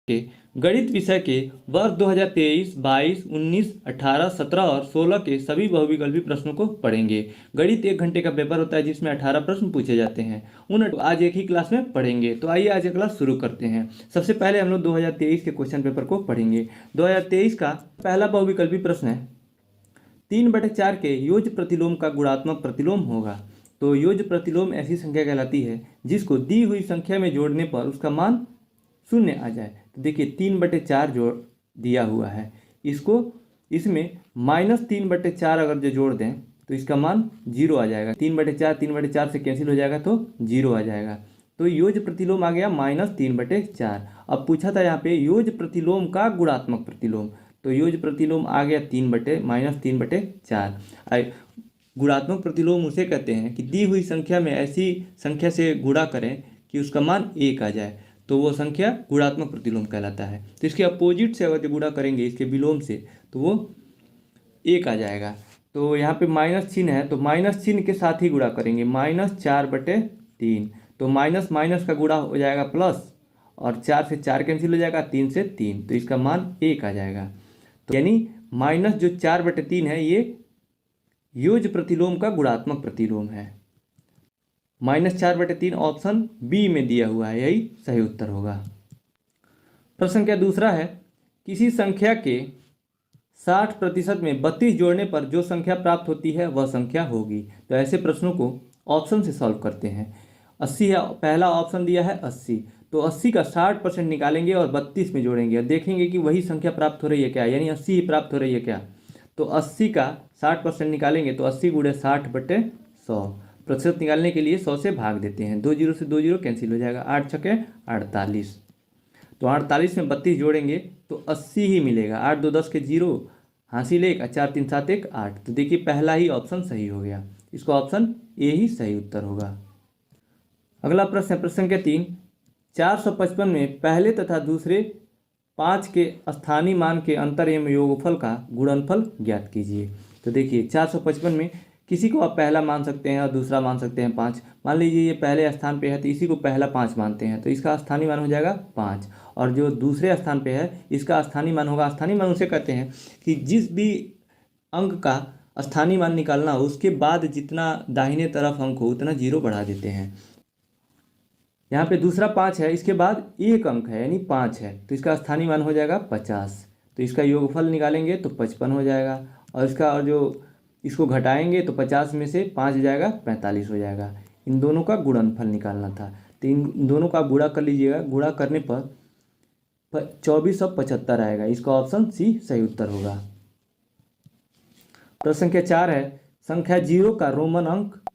के गणित विषय के वर्ष 2023, 22, 19, 18, 17 और 16 के सभी बहुविकल्पी प्रश्नों को पढ़ेंगे। गणित 1 घंटे का पेपर होता है जिसमें 18 प्रश्न पूछे जाते हैं। उन आज एक ही क्लास में पढ़ेंगे। तो आइए आज क्लास शुरू करते हैं। सबसे पहले हम लोग 2023 के क्वेश्चन पेपर को पढ़ेंगे। 2023 का पहला बहुविकल्पी प्रश्न है 3/4 के योज्य प्रतिलोम का गुणात्मक प्रतिलोम होगा। तो योज्य प्रतिलोम ऐसी संख्या कहलाती है जिसको दी हुई संख्या में जोड़ने पर उसका मान शून्य आ जाए। तो देखिए 3/4 जोड़ दिया हुआ है, इसमें -3/4 अगर जो जोड़ दें तो इसका मान 0 आ जाएगा। 3/4 से कैंसिल हो जाएगा तो 0 आ जाएगा। तो योज्य प्रतिलोम आ गया -3/4। अब पूछा था यहाँ पे योज्य प्रतिलोम का गुणात्मक प्रतिलोम, तो योज्य प्रतिलोम आ गया -3/4। गुणात्मक प्रतिलोम उसे कहते हैं कि दी हुई संख्या में ऐसी संख्या से गुणा करें कि उसका मान 1 आ जाए, तो वो संख्या गुणात्मक प्रतिलोम कहलाता है। तो इसके अपोजिट से अगर गुणा करेंगे इसके विलोम से तो वो 1 आ जाएगा। तो यहाँ पे माइनस चिन्ह है तो माइनस चिन्ह के साथ ही गुणा करेंगे, -4/3। तो माइनस माइनस का गुणा हो जाएगा प्लस, और 4 से 4 कैंसिल हो जाएगा, 3 से 3, तो इसका मान 1 आ जाएगा। तो यानी माइनस जो 4/3 है ये योज्य प्रतिलोम का गुणात्मक प्रतिलोम है। -4/3 ऑप्शन बी में दिया हुआ है, यही सही उत्तर होगा। प्रश्न संख्या दूसरा है किसी संख्या के 60% में 32 जोड़ने पर जो संख्या प्राप्त होती है वह संख्या होगी। तो ऐसे प्रश्नों को ऑप्शन से सॉल्व करते हैं। 80 है, पहला ऑप्शन दिया है 80, तो 80 का 60% निकालेंगे और 32 में जोड़ेंगे और देखेंगे कि वही संख्या प्राप्त हो रही है क्या, यानी 80 ही प्राप्त हो रही है क्या। तो 80 का 60% निकालेंगे तो 80 × 60/100। प्रतिशत निकालने के लिए 100 से भाग देते हैं, 2 0 से 2 0 कैंसिल हो जाएगा, 8 छके 48। तो 48 में 32 जोड़ेंगे तो 80 ही मिलेगा। 8 2 10 के 0, हासिल 1, 4 3 7 1 8। तो देखिए पहला ही ऑप्शन सही हो गया, इसको ऑप्शन ए ही सही उत्तर होगा। अगला प्रश्न है प्रश्न संख्या 3, 455 में पहले तथा दूसरे 5 के स्थानीय मान के अंतर एवं योगफल का गुणनफल ज्ञात कीजिए। तो देखिए 455 में किसी को आप पहला मान सकते हैं और दूसरा मान सकते हैं 5। मान लीजिए ये पहले स्थान पे है तो इसी को पहला 5 मानते हैं, तो इसका स्थानीय मान हो जाएगा 5, और जो दूसरे स्थान पे है इसका स्थानीय मान होगा, स्थानीय मान उसे कहते हैं कि जिस भी अंक का स्थानीय मान निकालना हो उसके बाद जितना दाहिने तरफ अंक हो उतना 0 बढ़ा देते हैं। यहाँ पे दूसरा 5 है, इसके बाद एक अंक है यानी 5 है, तो इसका स्थानीय मान हो जाएगा 50। तो इसका योगफल निकालेंगे तो 55 हो जाएगा, और इसका और जो इसको घटाएंगे तो 50 में से 5 जाएगा 45 हो जाएगा। इन दोनों का गुणनफल निकालना था, तो इन दोनों का गुणा कर लीजिएगा। गुणा करने पर 2475 आएगा, इसका ऑप्शन सी सही उत्तर होगा। प्रश्न संख्या 4 है संख्या 0 का रोमन अंक